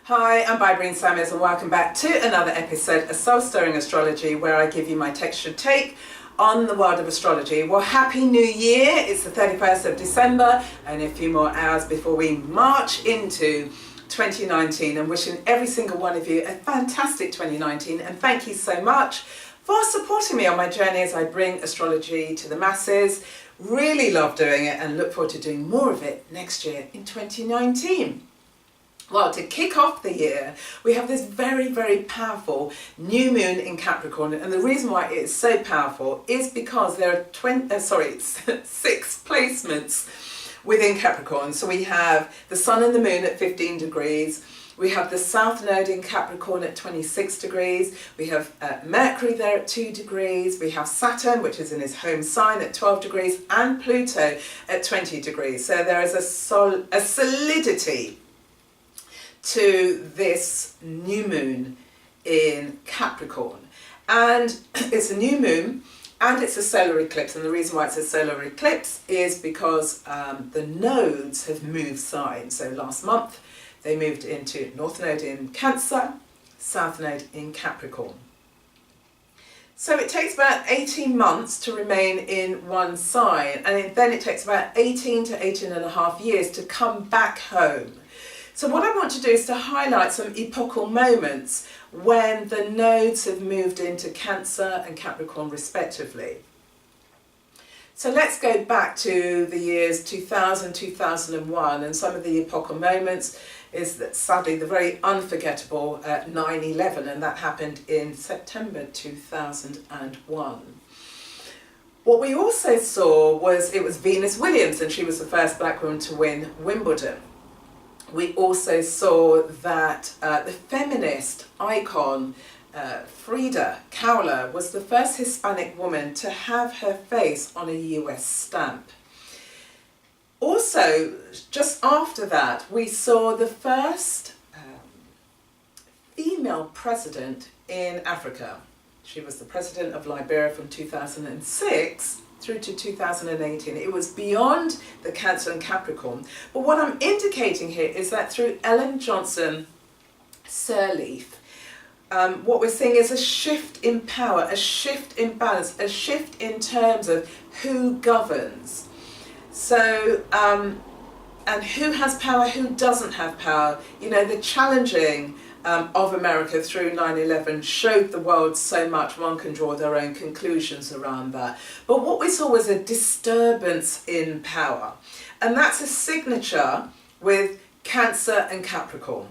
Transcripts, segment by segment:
Hi, I'm Bybreen and welcome back to another episode of Soul Stirring Astrology, where I give you my textured take on the world of astrology. Well, Happy New Year! It's the 31st of December and a few more hours before we march into 2019, and wishing every single one of you a fantastic 2019, and thank you so much for supporting me on my journey as I bring astrology to the masses. Really love doing it and look forward to doing more of it next year in 2019. Well, to kick off the year, we have this very, very powerful new moon in Capricorn, and the reason why it is so powerful is because there are 6 placements within Capricorn. So we have the Sun and the Moon at 15 degrees, we have the South Node in Capricorn at 26 degrees, we have Mercury there at 2 degrees, we have Saturn, which is in his home sign, at 12 degrees, and Pluto at 20 degrees. So there is a solidity to this new moon in Capricorn, and it's a new moon and it's a solar eclipse, and the reason why it's a solar eclipse is because the nodes have moved signs. So last month they moved into North Node in Cancer, South Node in Capricorn. So it takes about 18 months to remain in one sign, and then it takes about 18 to 18 and a half years to come back home. So what I want to do is to highlight some epochal moments when the nodes have moved into Cancer and Capricorn respectively. So let's go back to the years 2000, 2001, and some of the epochal moments is that sadly the very unforgettable 9/11, and that happened in September 2001. What we also saw was it was Venus Williams, and she was the first black woman to win Wimbledon. We also saw that the feminist icon Frida Kahlo was the first Hispanic woman to have her face on a US stamp. Also, just after that, we saw the first female president in Africa. She was the president of Liberia from 2006 through to 2018. It was beyond the Cancer and Capricorn. But what I'm indicating here is that through Ellen Johnson Sirleaf, what we're seeing is a shift in power, a shift in balance, a shift in terms of who governs. So, and who has power, who doesn't have power. You know, the challenging of America through 9/11 showed the world so much. One can draw their own conclusions around that. But what we saw was a disturbance in power. And that's a signature with Cancer and Capricorn.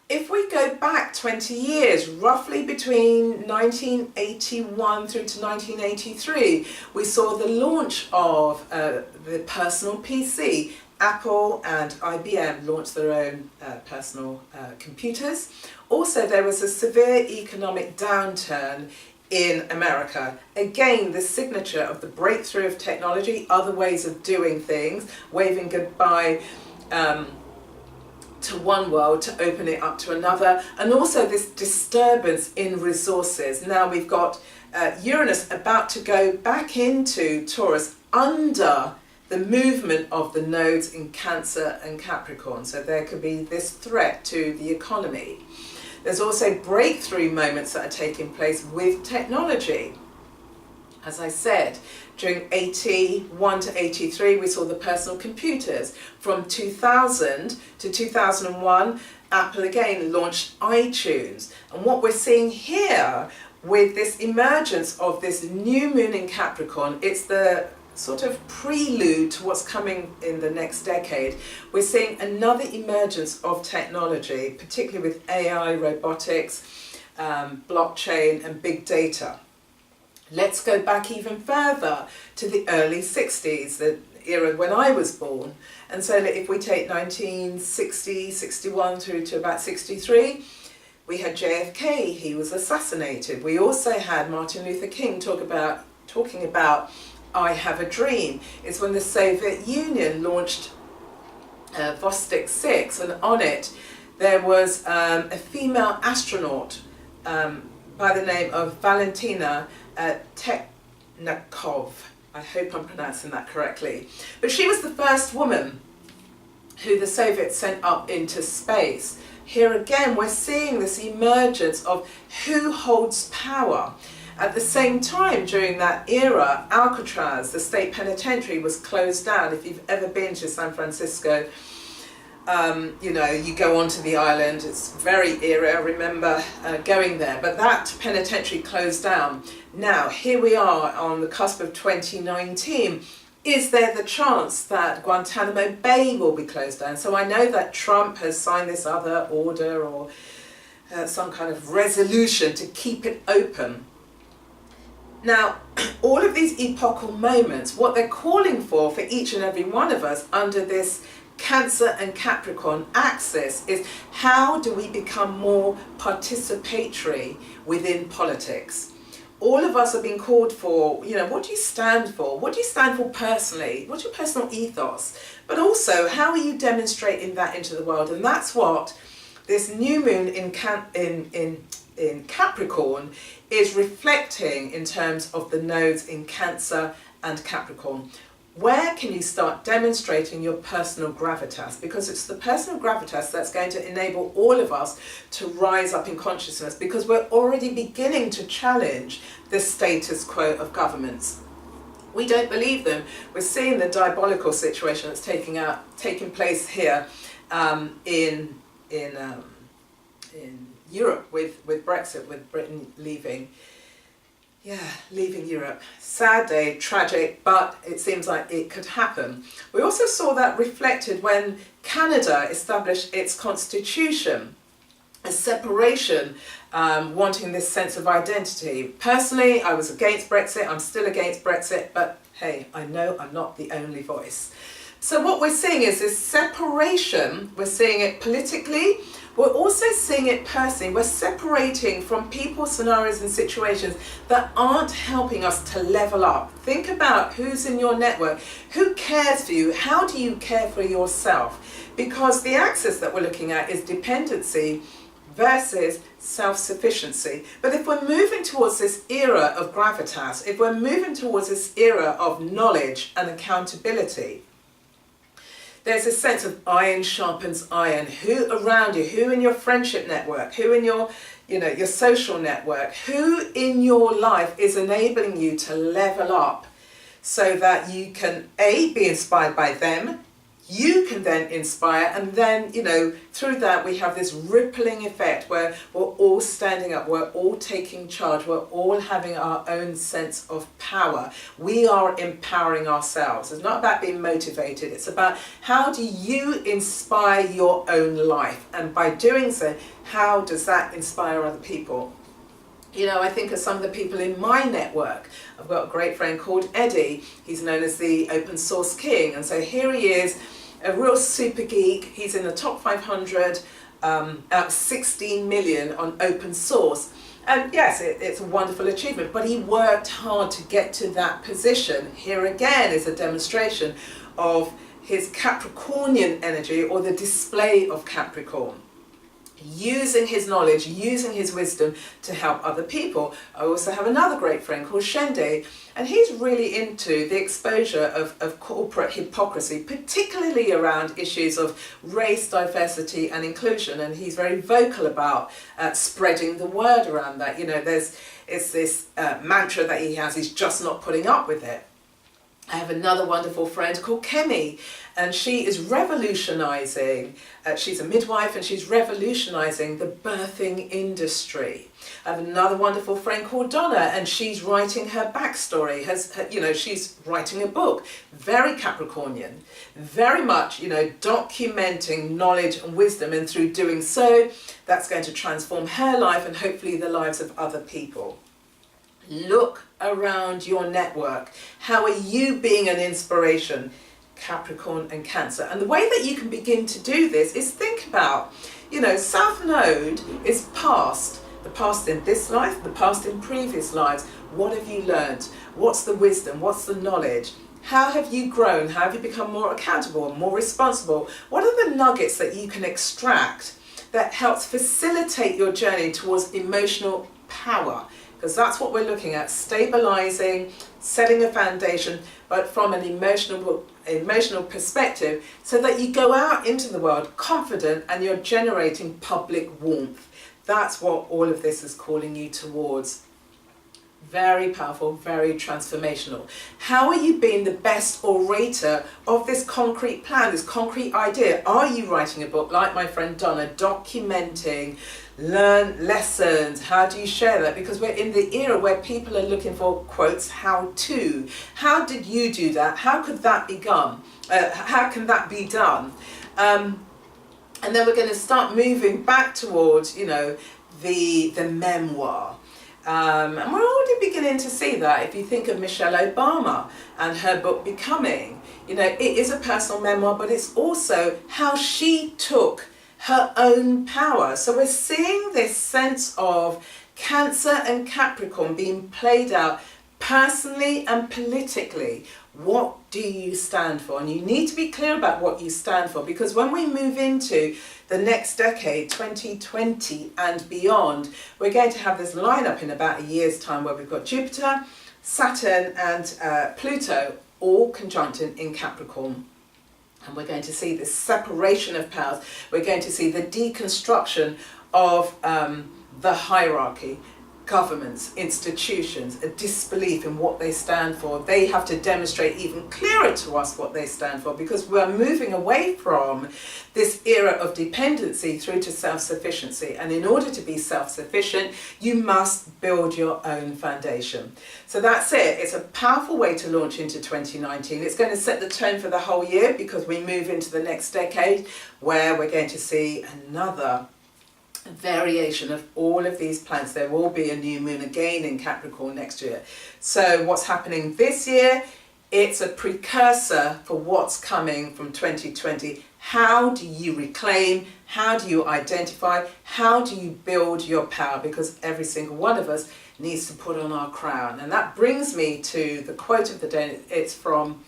If we go back 20 years, roughly between 1981 through to 1983, we saw the launch of the personal PC. Apple and IBM launched their own personal computers. Also, there was a severe economic downturn in America. Again, the signature of the breakthrough of technology, other ways of doing things, waving goodbye to one world to open it up to another, and also this disturbance in resources. Now we've got Uranus about to go back into Taurus under the movement of the nodes in Cancer and Capricorn. So there could be this threat to the economy. There's also breakthrough moments that are taking place with technology. As I said, during 81 to 83, we saw the personal computers. From 2000 to 2001, Apple again launched iTunes. And what we're seeing here with this emergence of this new moon in Capricorn, it's the sort of prelude to what's coming in the next decade. We're seeing another emergence of technology, particularly with AI, robotics, blockchain and big data. Let's go back even further to the early 60s, the era when I was born. And so if we take 1960, 61 through to about 63, we had JFK, he was assassinated. We also had Martin Luther King talking about I Have a Dream. It's when the Soviet Union launched Vostok 6, and on it there was a female astronaut by the name of Valentina Teknakov. I hope I'm pronouncing that correctly. But she was the first woman who the Soviets sent up into space. Here again, we're seeing this emergence of who holds power. At the same time, during that era, Alcatraz, the state penitentiary, was closed down. If you've ever been to San Francisco, you know, you go onto the island, it's very eerie, I remember going there, but that penitentiary closed down. Now, here we are on the cusp of 2019. Is there the chance that Guantanamo Bay will be closed down? So I know that Trump has signed this other order or some kind of resolution to keep it open. Now, all of these epochal moments, what they're calling for each and every one of us under this Cancer and Capricorn axis is how do we become more participatory within politics? All of us are being called for, you know, what do you stand for? What do you stand for personally? What's your personal ethos? But also, how are you demonstrating that into the world? And that's what this new moon in Capricorn is reflecting in terms of the nodes in Cancer and Capricorn. Where can you start demonstrating your personal gravitas? Because it's the personal gravitas that's going to enable all of us to rise up in consciousness, because we're already beginning to challenge the status quo of governments. We don't believe them. We're seeing the diabolical situation that's taking place here in Europe with Brexit, with Britain leaving Europe. Sad day, tragic, but it seems like it could happen. We also saw that reflected when Canada established its constitution, a separation, wanting this sense of identity. Personally, I was against Brexit, I'm still against Brexit, but hey, I know I'm not the only voice. So what we're seeing is this separation. We're seeing it politically. We're also seeing it personally. We're separating from people, scenarios and situations that aren't helping us to level up. Think about who's in your network, who cares for you, how do you care for yourself? Because the axis that we're looking at is dependency versus self-sufficiency. But if we're moving towards this era of gravitas, if we're moving towards this era of knowledge and accountability, there's a sense of iron sharpens iron. Who around you, who in your friendship network, who in your, your social network, who in your life is enabling you to level up so that you can be inspired by them, you can then inspire, and then, through that we have this rippling effect where we're all standing up, we're all taking charge, we're all having our own sense of power. We are empowering ourselves. It's not about being motivated, it's about how do you inspire your own life, and by doing so, how does that inspire other people? I think of some of the people in my network. I've got a great friend called Eddie. He's known as the open source king. And so here he is, a real super geek. He's in the top 500, out of 16 million on open source. And yes, it's a wonderful achievement, but he worked hard to get to that position. Here again is a demonstration of his Capricornian energy, or the display of Capricorn. Using his knowledge, using his wisdom to help other people. I also have another great friend called Shende, and he's really into the exposure of corporate hypocrisy, particularly around issues of race, diversity and inclusion, and he's very vocal about spreading the word around that. It's this mantra that he has, he's just not putting up with it. I have another wonderful friend called Kemi, and she is revolutionising, she's a midwife and she's revolutionising the birthing industry. I have another wonderful friend called Donna, and she's writing her backstory, she's writing a book, very Capricornian, very much, documenting knowledge and wisdom, and through doing so, that's going to transform her life and hopefully the lives of other people. Look around your network. How are you being an inspiration? Capricorn and Cancer. And the way that you can begin to do this is think about, South Node is past. The past in this life, the past in previous lives. What have you learned? What's the wisdom? What's the knowledge? How have you grown? How have you become more accountable and more responsible? What are the nuggets that you can extract that helps facilitate your journey towards emotional power? Because that's what we're looking at, stabilizing, setting a foundation, but from an emotional perspective, so that you go out into the world confident and you're generating public warmth. That's what all of this is calling you towards. Very powerful, very transformational. How are you being the best orator of this concrete plan, this concrete idea? Are you writing a book like my friend Donna, documenting, learn lessons? How do you share that? Because we're in the era where people are looking for, quotes, how to. How did you do that? How could that be done? How can that be done? And then we're going to start moving back towards, you know, the memoir. And we're already beginning to see that. If you think of Michelle Obama and her book Becoming, you know, it is a personal memoir, but it's also how she took her own power. So we're seeing this sense of Cancer and Capricorn being played out personally and politically. What do you stand for? And you need to be clear about what you stand for, because when we move into the next decade, 2020 and beyond, we're going to have this lineup in about a year's time where we've got Jupiter, Saturn and Pluto all conjunct in Capricorn. And we're going to see this separation of powers. We're going to see the deconstruction of the hierarchy. Governments, institutions, a disbelief in what they stand for. They have to demonstrate even clearer to us what they stand for, because we're moving away from this era of dependency through to self-sufficiency. And in order to be self-sufficient, you must build your own foundation. So that's it. It's a powerful way to launch into 2019. It's going to set the tone for the whole year, because we move into the next decade where we're going to see another variation of all of these planets. There will be a new moon again in Capricorn next year. So what's happening this year, it's a precursor for what's coming from 2020. How do you reclaim? How do you identify? How do you build your power? Because every single one of us needs to put on our crown. And that brings me to the quote of the day. It's from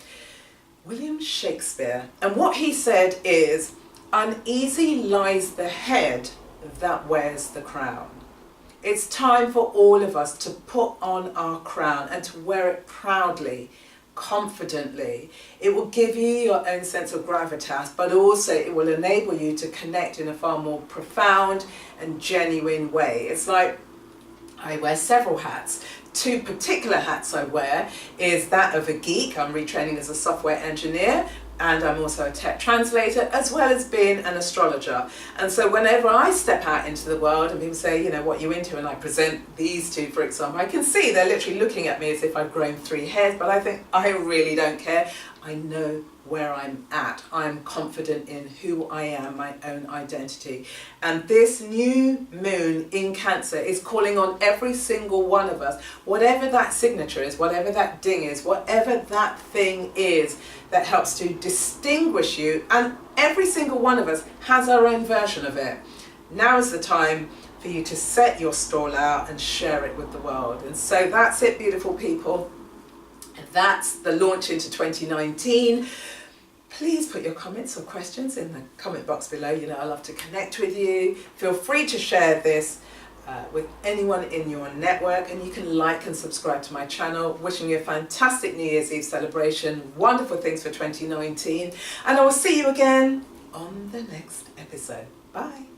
William Shakespeare. And what he said is, "Uneasy lies the head that wears the crown." It's time for all of us to put on our crown and to wear it proudly, confidently. It will give you your own sense of gravitas, but also it will enable you to connect in a far more profound and genuine way. It's like I wear several hats. Two particular hats I wear is that of a geek. I'm retraining as a software engineer, and I'm also a tech translator, as well as being an astrologer. And so whenever I step out into the world and people say, you know, what are you into? And I present these two, for example, I can see they're literally looking at me as if I've grown 3 hairs, but I think I really don't care. I know where I'm at. I'm confident in who I am, my own identity. And this new moon in Cancer is calling on every single one of us, whatever that signature is, whatever that ding is, whatever that thing is that helps to distinguish you. And every single one of us has our own version of it. Now is the time for you to set your stall out and share it with the world. And so that's it, beautiful people. That's the launch into 2019. Please put your comments or questions in the comment box below. You know, I love to connect with you. Feel free to share this with anyone in your network, and you can like and subscribe to my channel. Wishing you a fantastic New Year's Eve celebration, wonderful things for 2019, and I will see you again on the next episode. Bye.